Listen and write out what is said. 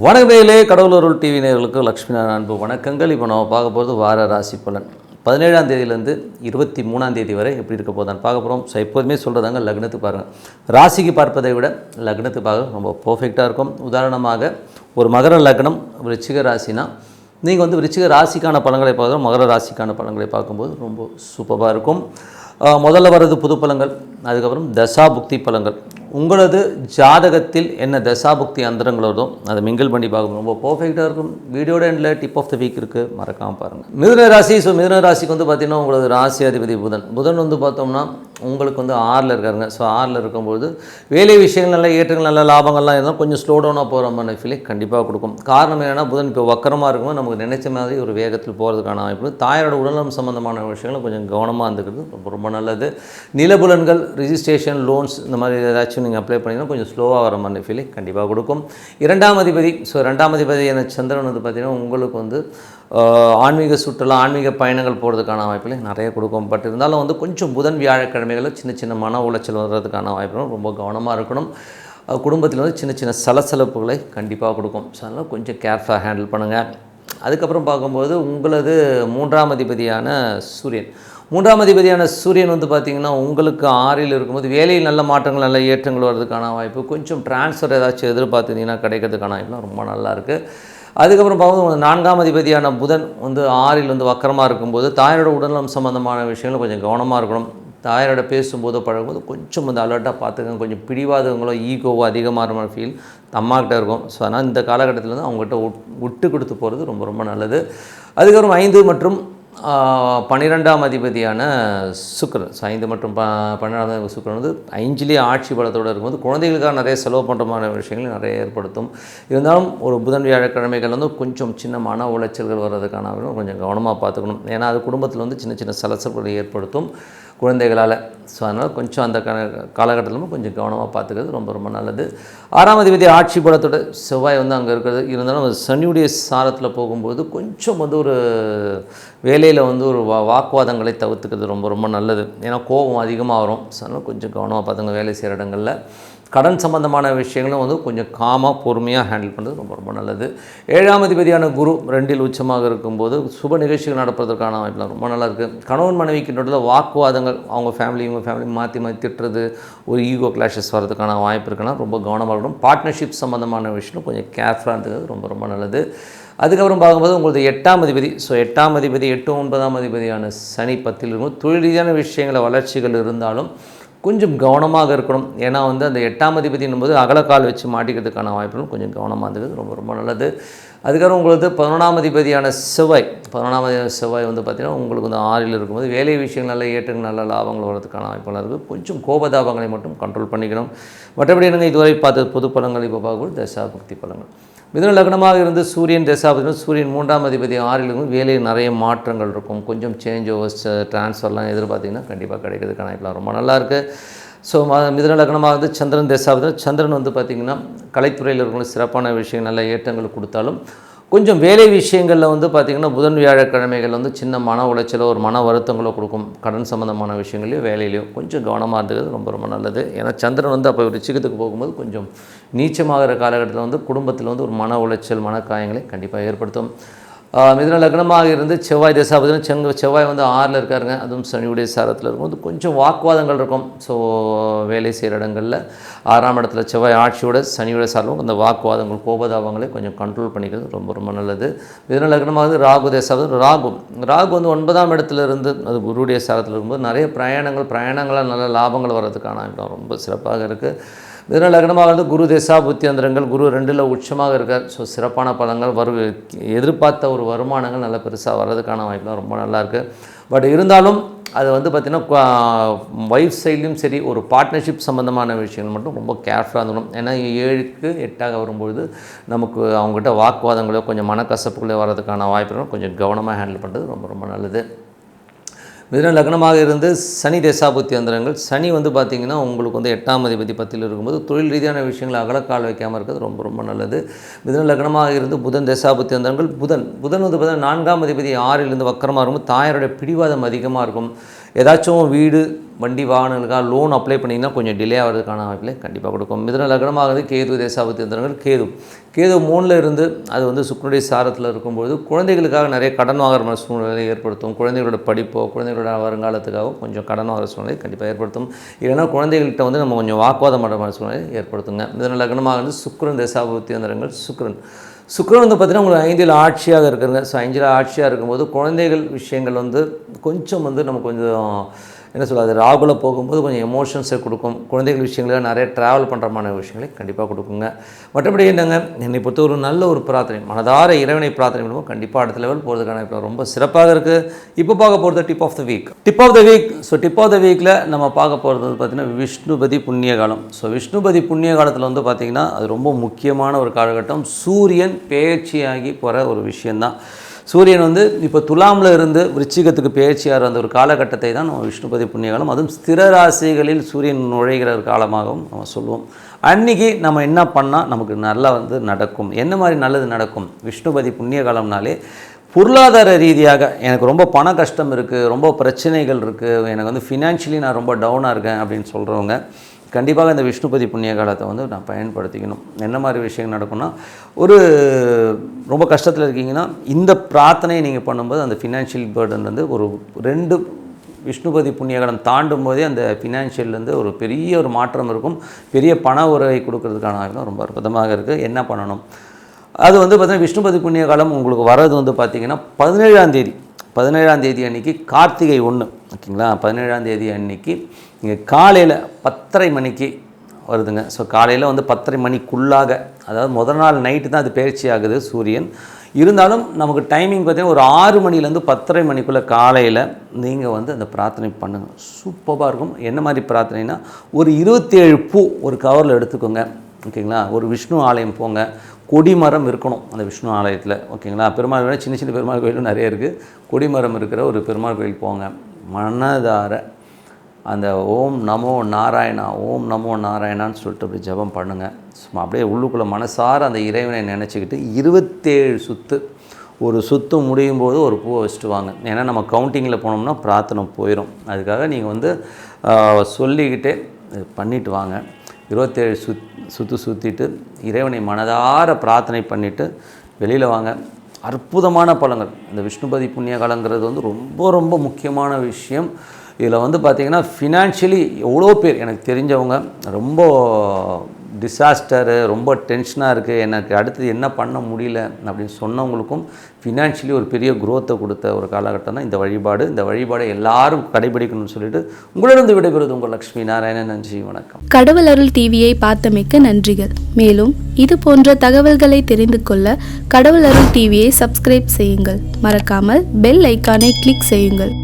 வணக்கங்களே, கடவுளருள் TV நேயர்களுக்கு லக்ஷ்மி அன்பு வணக்கங்கள். இப்போ நம்ம பார்க்க போகிறது வார ராசி பலன் 17ஆம் தேதியிலேருந்து 23ஆம் தேதி வரை எப்படி இருக்க போதான்னு பார்க்க போகிறோம். ஸோ எப்போதுமே சொல்கிறதாங்க, லக்னத்துக்கு பாருங்கள். ராசிக்கு பார்ப்பதை விட லக்னத்துக்கு பார்க்க ரொம்ப பர்ஃபெக்டாக இருக்கும். உதாரணமாக ஒரு மகர லக்னம் விருச்சிக ராசினா நீங்கள் வந்து விருச்சிக ராசிக்கான பலன்களை பார்க்குறோம், மகர ராசிக்கான பலன்களை பார்க்கும்போது ரொம்ப சூப்பராக இருக்கும். முதல்ல வர்றது புது பலன்கள், அதுக்கப்புறம் தசாபுக்தி பலன்கள். உங்களது ஜாதகத்தில் என்ன தசாபுக்தி அந்தரங்களோதோ அதை மிங்கிள் பண்ணி பார்க்கணும், ரொம்ப பர்ஃபெக்டாக இருக்கும். வீடியோட எண்டில் டிப் ஆஃப் த வீக் இருக்குது, மறக்காமல் பாருங்கள். மிதுன ராசி. ஸோ மிதுன ராசிக்கு வந்து பார்த்திங்கன்னா உங்களது ராசி அதிபதி புதன் வந்து பார்த்தோம்னா உங்களுக்கு வந்து 6ல் இருக்காருங்க. ஸோ 6ல் இருக்கும்போது வேலை விஷயங்கள் நல்ல ஏற்றங்கள் நல்ல லாபங்கள்லாம் இருந்தால் கொஞ்சம் ஸ்லோ டவுனாக போகிற மாதிரி ஃபீலிங் கண்டிப்பாக கொடுக்கும். காரணம் என்னென்னா புதன் இப்போ வக்கரமாக இருக்கும்போது நமக்கு நினைச்ச மாதிரி ஒரு வேகத்தில் போகிறதுக்கான வாய்ப்பு. தாயோட உடல்நலம் சம்மந்தமான விஷயங்களும் கொஞ்சம் கவனமாக இருந்துக்கிறது ரொம்ப ரொம்ப நல்லது. நிலபுலன்கள், ரிஜிஸ்ட்ரேஷன், லோன்ஸ் இந்த மாதிரி ஏதாச்சும் நீங்கள் அப்ளை பண்ணிங்கன்னா கொஞ்சம் ஸ்லோவாக வர மாதிரி ஃபீலிங் கண்டிப்பாக கொடுக்கும். 2ஆம் அதிபதி. ஸோ 2ஆம் அதிபதி என சந்திரன் வந்து பார்த்திங்கன்னா உங்களுக்கு வந்து ஆன்மீக சுற்றுலா, ஆன்மீக பயணங்கள் போகிறதுக்கான வாய்ப்புகளை நிறைய கொடுக்கும். பட் இருந்தாலும் வந்து கொஞ்சம் புதன் வியாழக்கிழமைகளில் சின்ன சின்ன மன உளைச்சல் வர்றதுக்கான வாய்ப்புகளும் ரொம்ப கவனமாக இருக்கணும். குடும்பத்தில் வந்து சின்ன சின்ன சலசலப்புகளை கண்டிப்பாக கொடுக்கும். ஸோ அதனால் கொஞ்சம் கேர்ஃபுல்லாக ஹேண்டில் பண்ணுங்கள். அதுக்கப்புறம் பார்க்கும்போது உங்களது 3ஆம் அதிபதியான சூரியன். 3ஆம் அதிபதியான சூரியன் வந்து பார்த்திங்கன்னா உங்களுக்கு 6ல் இருக்கும்போது வேலையில் நல்ல மாற்றங்கள் நல்ல ஏற்றங்கள் வர்றதுக்கான வாய்ப்பு. கொஞ்சம் ட்ரான்ஸ்ஃபர் ஏதாச்சும் எதிர்பார்த்தீங்கன்னா கிடைக்கிறதுக்கான வாய்ப்புலாம் ரொம்ப நல்லாயிருக்கு. அதுக்கப்புறம் பார்க்கும்போது 4ஆம் அதிபதியான புதன் வந்து 6ல் வந்து வக்கரமாக இருக்கும்போது தாயோட உடல்நலம் சம்மந்தமான விஷயங்கள் கொஞ்சம் கவனமாக இருக்கணும். தாயாரோட பேசும்போது பழகும்போது கொஞ்சம் வந்து அலர்ட்டாக பார்த்துக்கங்க. கொஞ்சம் பிடிவாதங்களோ ஈகோவோ அதிகமாக ஃபீல் அம்மாக்கிட்ட இருக்கும். ஸோ அதனால் இந்த காலகட்டத்தில் வந்து அவங்ககிட்ட விட்டு கொடுத்து போகிறது ரொம்ப ரொம்ப நல்லது. அதுக்கப்புறம் 5 மற்றும் 12ஆம் அதிபதியான சுக்கிரன். ஸோ 5 மற்றும் 12ஆம் சுக்கிரன் வந்து 5லேயே ஆட்சி பலத்தோடு இருக்கும்போது குழந்தைகளுக்காக நிறைய செலவு பண்ணுறமான விஷயங்களை நிறைய ஏற்படுத்தும். இருந்தாலும் ஒரு புதன் வியாழக்கிழமைகள் வந்து கொஞ்சம் சின்ன மன உளைச்சல்கள் வர்றதுக்கான கொஞ்சம் கவனமாக பார்த்துக்கணும். ஏன்னா அது குடும்பத்தில் வந்து சின்ன சின்ன சலசல்களை ஏற்படுத்தும் குழந்தைகளால். ஸோ அதனால் கொஞ்சம் அந்த காலகட்டத்திலும் கொஞ்சம் கவனமாக பார்த்துக்கிறது ரொம்ப ரொம்ப நல்லது. 6ஆம் அதிபதி ஆட்சி பலத்தோட செவ்வாய் வந்து அங்கே இருக்கிறது. இருந்தாலும் சனியுடைய சாரத்தில் போகும்போது கொஞ்சம் வந்து ஒரு வேலையில் வந்து ஒரு வாக்குவாதங்களை தவிர்த்துக்கிறது ரொம்ப ரொம்ப நல்லது. ஏன்னா கோபம் அதிகமாக வரும். ஸோ அதனால் கொஞ்சம் கவனமாக பார்த்துங்க. வேலை செய்கிற இடங்களில் கடன் சம்பந்தமான விஷயங்களும் வந்து கொஞ்சம் காமாக பொறுமையாக ஹேண்டில் பண்ணுறது ரொம்ப ரொம்ப நல்லது. 7ஆம் அதிபதியான குரு 2ல் உச்சமாக இருக்கும்போது சுப நிகழ்ச்சிகள் நடப்பதற்கான வாய்ப்புலாம் ரொம்ப நல்லா இருக்குது. கணவன் மனைவிக்கு நடுவில் வாக்குவாதங்கள், அவங்க ஃபேமிலி இவங்க ஃபேமிலி மாற்றி மாற்றி திட்டுறது, ஒரு ஈகோ கிளாஷஸ் வரதுக்கான வாய்ப்பு இருக்குன்னா ரொம்ப கவனமாக இருக்கணும். பார்ட்னர்ஷிப் சம்மந்தமான விஷயம் கொஞ்சம் கேர்ஃபுல்லாக இருந்தது ரொம்ப ரொம்ப நல்லது. அதுக்கப்புறம் பார்க்கும்போது உங்களுக்கு 8ஆம் அதிபதி. ஸோ 8ஆம் அதிபதி 8, 9ஆம் அதிபதியான சனி 10ல் இருக்கும். தொழில் ரீதியான விஷயங்கள வளர்ச்சிகள் இருந்தாலும் கொஞ்சம் கவனமாக இருக்கணும். ஏன்னா வந்து அந்த 8ஆம் அதிபதினும் போது அகலக்கால் வச்சு மாட்டிக்கிறதுக்கான வாய்ப்புகளும் கொஞ்சம் கவனமாக இருந்தது ரொம்ப ரொம்ப நல்லது. அதுக்கப்புறம் உங்களுக்கு 11ஆம் அதிபதியான செவ்வாய். 11ஆம் அதிபதியான செவ்வாய் வந்து பார்த்திங்கன்னா உங்களுக்கு வந்து 6ல் இருக்கும்போது வேலை விஷயங்கள் நல்ல ஏற்றங்கள் நல்ல லாபங்கள் வரதுக்கான வாய்ப்புகள் இருக்குது. கொஞ்சம் கோபதாபங்களை மட்டும் கண்ட்ரோல் பண்ணிக்கணும். மற்றபடி என்னங்க இதுவரை பார்த்த பொது பலன்கள் இப்போ பார்க்கும்போது தசாபுக்தி பலன்கள். மிதுன லக்னமாக இருந்து சூரியன் தசாபதி. சூரியன் 3ஆம் அதிபதி 6ல் இருக்கும். வேலையில் நிறைய மாற்றங்கள் இருக்கும். கொஞ்சம் சேஞ்ச் ஓவர்ஸ் ட்ரான்ஸ்ஃபர்லாம் எதிர்பார்த்திங்கன்னா கண்டிப்பாக கிடைக்கிறதுக்கான வாய்ப்புலாம் ரொம்ப நல்லாயிருக்கு. ஸோ மிதுன லக்னமாக இருந்து சந்திரன் தசாபதி. சந்திரன் வந்து பார்த்திங்கன்னா கலைத்துறையில் இருக்கிற சிறப்பான விஷயம் நல்ல ஏற்றங்கள் கொடுத்தாலும் கொஞ்சம் வேலை விஷயங்களில் வந்து பார்த்திங்கன்னா புதன் வியாழக்கிழமைகள் வந்து சின்ன மன உளைச்சலோ ஒரு மன வருத்தங்களோ கொடுக்கும். கடன் சம்மந்தமான விஷயங்களையோ வேலையிலையோ கொஞ்சம் கவனமாக இருந்தது ரொம்ப ரொம்ப நல்லது. ஏன்னா சந்திரன் வந்து அப்போ ஒரு சிக்கத்துக்கு போகும்போது கொஞ்சம் நீச்சமாகிற காலகட்டத்தில் வந்து குடும்பத்தில் வந்து ஒரு மன உளைச்சல் மனக்காயங்களை கண்டிப்பாக ஏற்படுத்தும். மிதுன லக்னமாக இருந்து செவ்வாய் தசாபதியும் செவ்வாய் வந்து 6ல் இருக்காருங்க. அதுவும் சனியுடைய சாரத்தில் இருக்கும்போது கொஞ்சம் வாக்குவாதங்கள் இருக்கும். ஸோ வேலை செய்கிற இடங்களில் 6ஆம் இடத்துல செவ்வாய் ஆட்சியோட சனியோட சாரம் அந்த வாக்குவாதங்கள் கோபதாபங்களை கொஞ்சம் கண்ட்ரோல் பண்ணிக்கிறது ரொம்ப ரொம்ப நல்லது. மிதுன லக்னமாக வந்து ராகு தசாபதி. ராகு வந்து 9ஆம் இடத்துல இருந்து அது குருடைய சாரத்தில் இருக்கும்போது நிறைய பிரயாணங்களால் நல்ல லாபங்கள் வர்றதுக்கான ரொம்ப சிறப்பாக இருக்குது. மிதுன லக்னமாக வந்து குரு தசா புத்தியந்திரங்கள். குரு 2ல் உச்சமாக இருக்கார். ஸோ சிறப்பான பலன்கள் எதிர்பார்த்த ஒரு வருமானங்கள் நல்ல பெருசாக வர்றதுக்கான வாய்ப்புலாம் ரொம்ப நல்லாயிருக்கு. பட் இருந்தாலும் அது வந்து பார்த்திங்கன்னா வைஃப் சைட்லேயும் சரி ஒரு பார்ட்னர்ஷிப் சம்மந்தமான விஷயங்கள் மட்டும் ரொம்ப கேர்ஃபுல்லாக இருந்தணும். ஏன்னா 7க்கு 8ஆக வரும்பொழுது நமக்கு அவங்ககிட்ட வாக்குவாதங்களோ கொஞ்சம் மனக்கசப்புகளோ வர்றதுக்கான வாய்ப்புகளும் கொஞ்சம் கவனமாக ஹேண்டில் பண்ணுறது ரொம்ப ரொம்ப நல்லது. மிதுன லக்னமாக இருந்து சனி தசாபுத்தி அந்தரங்கள். சனி வந்து பார்த்திங்கன்னா உங்களுக்கு வந்து 8ஆம் அதிபதி 10ல் இருக்கும்போது தொழில் ரீதியான விஷயங்களை அகலக்கால் வைக்காமல் இருக்கிறது ரொம்ப ரொம்ப நல்லது. மிதுன லக்னமாக இருந்து புதன் தசாபுத்தி அந்தரங்கள். புதன் வந்து பார்த்திங்கன்னா 4ஆம் அதிபதி 6ல் இருந்து வக்கரமாக இருக்கும்போது தாயாருடைய பிடிவாதம் அதிகமாக இருக்கும். ஏதாச்சும் வீடு வண்டி வாகனங்களுக்காக லோன் அப்ளை பண்ணிங்கன்னா கொஞ்சம் டிலே ஆகிறதுக்கான வாய்ப்பிலே கண்டிப்பாக கொடுக்கும். மிதுன லக்னமாகுது கேது தேசாபத்தி யந்திரங்கள் கேது 3ல் இருந்து அது வந்து சுக்கிரனுடைய சாரத்தில் இருக்கும்போது குழந்தைகளுக்காக நிறைய கடன் வாங்குற மாதிரி சூழ்நிலை ஏற்படுத்தும். குழந்தைகளோட படிப்போ குழந்தைகளோட வருங்காலத்துக்காகவும் கொஞ்சம் கடன் வாங்குற சூழ்நிலை கண்டிப்பாக ஏற்படுத்தும். இல்லைன்னா குழந்தைகள்கிட்ட வந்து நம்ம கொஞ்சம் வாக்குவாதம் பண்ணுற மாதிரி சூழ்நிலை ஏற்படுத்துங்க. மிதுன லக்னமாகுது சுக்கிரன் தேசாபத்தி யந்திரங்கள் சுக்கிரன் வந்து பார்த்திங்கன்னா உங்களுக்கு 5ல் ஆட்சியாக இருக்குங்க. ஸோ 5ல் ஆட்சியாக இருக்கும்போது குழந்தைகள் விஷயங்கள் வந்து கொஞ்சம் வந்து நம்ம கொஞ்சம் என்ன சொல்கிறது, ராகுல போகும்போது கொஞ்சம் எமோஷன்ஸை கொடுக்கும். குழந்தைகள் விஷயங்கள நிறைய ட்ராவல் பண்ணுற மாதிரி விஷயங்களை கண்டிப்பாக கொடுக்குங்க. மற்றபடி என்னங்க, என்னை பொறுத்த ஒரு நல்ல ஒரு பிரார்த்தனை, மனதார இறைவனை பிரார்த்தனை பண்ணுவோம், கண்டிப்பாக அடுத்த லெவல் போகிறதுக்கான இப்போ ரொம்ப சிறப்பாக இருக்குது. இப்போ பார்க்க போகிறது tip of the week. So tip of the வீக்கில் நம்ம பார்க்க போகிறது பார்த்திங்கன்னா விஷ்ணுபதி புண்ணிய காலம். ஸோ விஷ்ணுபதி புண்ணிய காலத்தில் வந்து பார்த்திங்கன்னா அது ரொம்ப முக்கியமான ஒரு காலகட்டம். சூரியன் பெயர்ச்சியாகி போகிற ஒரு விஷயந்தான். சூரியன் வந்து இப்போ துலாமில் இருந்து விருச்சிகத்துக்கு பெயர்ச்சியாகிற அந்த ஒரு காலகட்டத்தை தான் நம்ம விஷ்ணுபதி புண்ணிய காலம், அதுவும் ஸ்திர ராசிகளில் சூரியன் நுழைகிற ஒரு காலமாகவும் நம்ம சொல்லுவோம். அன்றைக்கி நம்ம என்ன பண்ணால் நமக்கு நல்லா வந்து நடக்கும், என்ன மாதிரி நல்லது நடக்கும்? விஷ்ணுபதி புண்ணிய காலம்னாலே பொருளாதார ரீதியாக எனக்கு ரொம்ப பண கஷ்டம் இருக்குது, ரொம்ப பிரச்சனைகள் இருக்குது, எனக்கு வந்து ஃபினான்ஷியலி நான் ரொம்ப டவுனாக இருக்கேன் அப்படின்னு சொல்கிறவங்க கண்டிப்பாக இந்த விஷ்ணுபதி புண்ணிய காலத்தை வந்து நான் பயன்படுத்திக்கணும். என்ன மாதிரி விஷயங்கள் நடக்கும்னா, ஒரு ரொம்ப கஷ்டத்தில் இருக்கீங்கன்னா இந்த பிரார்த்தனையை நீங்கள் பண்ணும்போது அந்த ஃபினான்ஷியல் பேர்டன் வந்து ஒரு 2 விஷ்ணுபதி புண்ணிய காலம் தாண்டும் போதே அந்த ஃபினான்ஷியல்லேருந்து ஒரு பெரிய ஒரு மாற்றம் இருக்கும். பெரிய பண உறவை கொடுக்கறதுக்கான ஆகிடும் ரொம்ப அற்புதமாக இருக்குது. என்ன பண்ணணும்? அது வந்து பார்த்திங்கன்னா விஷ்ணுபதி புண்ணிய காலம் உங்களுக்கு வர்றது வந்து பார்த்திங்கன்னா 17ஆம் தேதி அன்றைக்கி கார்த்திகை 1, ஓகேங்களா? 17ஆம் தேதி அன்றைக்கி நீங்கள் காலையில் 10:30 மணிக்கு வருதுங்க. ஸோ காலையில் வந்து 10:30 மணிக்குள்ளாக, அதாவது முதல் நாள் நைட்டு தான் அது பயிற்சி ஆகுது சூரியன். இருந்தாலும் நமக்கு டைமிங் பார்த்திங்கன்னா ஒரு 6 மணிலேருந்து 10:30 மணிக்குள்ளே காலையில் நீங்கள் வந்து அந்த பிரார்த்தனை பண்ணுங்கள். சூப்பராக இருக்கும். என்ன மாதிரி பிரார்த்தனைனா, ஒரு 27 பூ ஒரு கவரில் எடுத்துக்கோங்க, ஓகேங்களா? ஒரு விஷ்ணு ஆலயம் போங்க, கொடிமரம் இருக்கணும் அந்த விஷ்ணு ஆலயத்தில், ஓகேங்களா? பெருமாள் விட சின்ன பெருமாள் கோயிலும் நிறைய இருக்குது. கொடிமரம் இருக்கிற ஒரு பெருமாள் கோயில் போங்க, மனதார அந்த ஓம் நமோ நாராயணான்னு சொல்லிட்டு அப்படி ஜபம் பண்ணுங்கள். சும்மா அப்படியே உள்ளுக்குள்ளே மனசார அந்த இறைவனை நினச்சிக்கிட்டு 27 சுற்று, ஒரு சுற்று முடியும் போது ஒரு பூவை வச்சுட்டு வாங்க. ஏன்னா நம்ம கவுண்டிங்கில் போனோம்னா பிரார்த்தனை போயிடும். அதுக்காக நீங்கள் வந்து சொல்லிக்கிட்டே பண்ணிட்டு வாங்க. 27 சுற்று சுற்றிட்டு இறைவனை மனதார பிரார்த்தனை பண்ணிவிட்டு வெளியில் வாங்க. அற்புதமான பலன்கள். இந்த விஷ்ணுபதி புண்ணிய காலங்கிறது வந்து ரொம்ப ரொம்ப முக்கியமான விஷயம். இதில் வந்து பார்த்திங்கன்னா ஃபினான்ஷியலி எவ்வளோ பேர் எனக்கு தெரிஞ்சவங்க ரொம்ப டிசாஸ்டரு, ரொம்ப டென்ஷனாக இருக்குது, எனக்கு அடுத்தது என்ன பண்ண முடியல அப்படின்னு சொன்னவங்களுக்கும் ஃபினான்ஷியலி ஒரு பெரிய குரோத்தை கொடுத்த ஒரு காலகட்டம் தான் இந்த வழிபாடு. இந்த வழிபாடை எல்லாரும் கடைபிடிக்கணும்னு சொல்லிட்டு உங்களிடம் விடைபெறுவது உங்கள் லக்ஷ்மி நாராயணன். நன்றி, வணக்கம். கடவுள் அருள் டிவியை பார்த்தமைக்க நன்றிகள். மேலும் இது போன்ற தகவல்களை தெரிந்து கொள்ள கடவுள் அருள் டிவியை சப்ஸ்கிரைப் செய்யுங்கள். மறக்காமல் பெல் ஐக்கானை கிளிக் செய்யுங்கள்.